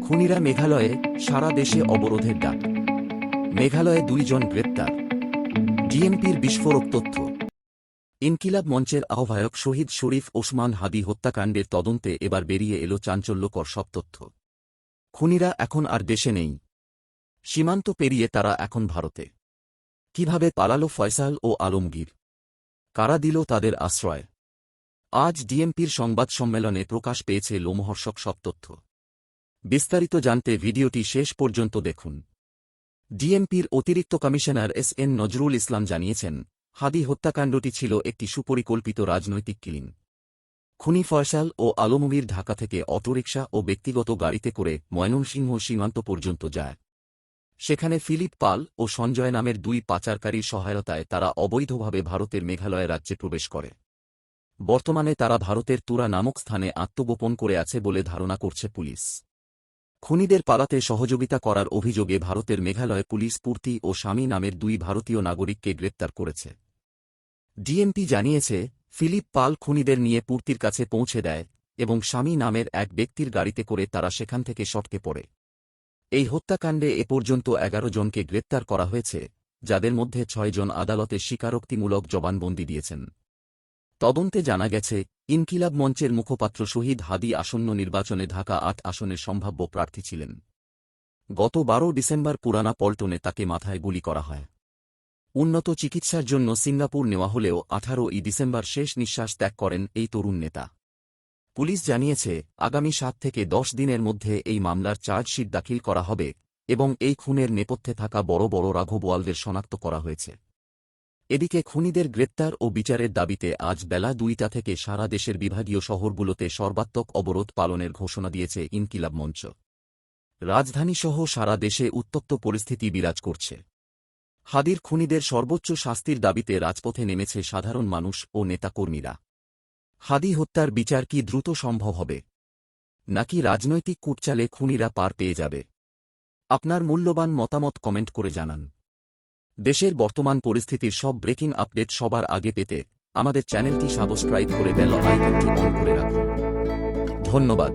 খুনিরা মেঘালয়ে, সারা দেশে অবরোধের ডাক। মেঘালয়ে ২ জন গ্রেপ্তার। ডিএমপির বিস্ফোরক তথ্য। ইনকিলাব মঞ্চের আহ্বায়ক শহীদ শরীফ ওসমান হাদি হত্যাকাণ্ডের তদন্তে এবার বেরিয়ে এল চাঞ্চল্যকর সব তথ্য। খুনিরা এখন আর দেশে নেই। সীমান্ত পেরিয়ে তারা এখন ভারতে। কিভাবে পালালো ফয়সাল ও আলমগীর? কারা দিল তাদের আশ্রয়? আজ ডিএমপির সংবাদ সম্মেলনে প্রকাশ পেয়েছে লোমহর্ষক সব তথ্য। বিস্তারিত জানতে ভিডিওটি শেষ পর্যন্ত দেখুন। ডিএমপির অতিরিক্ত কমিশনার এস.এন. নজরুল ইসলাম জানিয়েছেন, হাদি হত্যাকাণ্ডটি ছিল একটি সুপরিকল্পিত রাজনৈতিক কিলিং। খুনি ফয়সাল ও আলমগীর ঢাকা থেকে অটোরিকশা ও ব্যক্তিগত গাড়িতে করে ময়মনসিংহ সীমান্ত পর্যন্ত যায়। সেখানে ফিলিপ পাল ও সঞ্জয় নামের ২ পাচারকারীর সহায়তায় তারা অবৈধভাবে ভারতের মেঘালয় রাজ্যে প্রবেশ করে। বর্তমানে তারা ভারতের তুরা নামক স্থানে আত্মগোপন করে আছে বলে ধারণা করছে পুলিশ। খুনিদের পালাতে সহযোগিতা করার অভিযোগে ভারতের মেঘালয় পুলিশ পূর্তি ও স্বামী নামের ২ ভারতীয় নাগরিককে গ্রেপ্তার করেছে। ডিএমপি জানিয়েছে, ফিলিপ পাল খুনিদের নিয়ে পূর্তির কাছে পৌঁছে দেয় এবং স্বামী নামের এক ব্যক্তির গাড়িতে করে তারা সেখান থেকে সটকে পড়ে। এই হত্যাকাণ্ডে এ পর্যন্ত ১১ জনকে গ্রেপ্তার করা হয়েছে, যাদের মধ্যে ৬ জন আদালতে স্বীকারোক্তিমূলক জবানবন্দি দিয়েছেন। তদন্তে জানা গেছে, ইনকিলাব মঞ্চের মুখপাত্র শহীদ হাদি আসন্ন নির্বাচনে ঢাকা ৮ আসনের সম্ভাব্য প্রার্থী ছিলেন। গত ১২ ডিসেম্বর পুরানা পল্টনে তাকে মাথায় গুলি করা হয়। উন্নত চিকিৎসার জন্য সিঙ্গাপুর নেওয়া হলেও ১৮ই ডিসেম্বর শেষ নিঃশ্বাস ত্যাগ করেন এই তরুণ নেতা। পুলিশ জানিয়েছে, আগামী ৭ থেকে ১০ দিনের মধ্যে এই মামলার চার্জশিট দাখিল করা হবে এবং এই খুনের নেপথ্যে থাকা বড় বড় রাঘবওয়ালদের শনাক্ত করা হয়েছে। এদিকে খুনিদের গ্রেপ্তার ও বিচারের দাবিতে আজ বেলা ২টা থেকে সারা দেশের বিভাগীয় শহরগুলোতে সর্বাত্মক অবরোধ পালনের ঘোষণা দিয়েছে ইনকিলাব মঞ্চ। রাজধানীসহ সারা দেশে উত্তপ্ত পরিস্থিতি বিরাজ করছে। হাদির খুনিদের সর্বোচ্চ শাস্তির দাবিতে রাজপথে নেমেছে সাধারণ মানুষ ও নেতাকর্মীরা। হাদি হত্যার বিচার কি দ্রুত সম্ভব হবে, নাকি রাজনৈতিক কূটচালে খুনিরা পার পেয়ে যাবে? আপনার মূল্যবান মতামত কমেন্ট করে জানান। দেশের বর্তমান পরিস্থিতির সব ব্রেকিং আপডেট সবার আগে পেতে আমাদের চ্যানেলটি সাবস্ক্রাইব করে বেল আইকনটি অন করে রাখুন। ধন্যবাদ।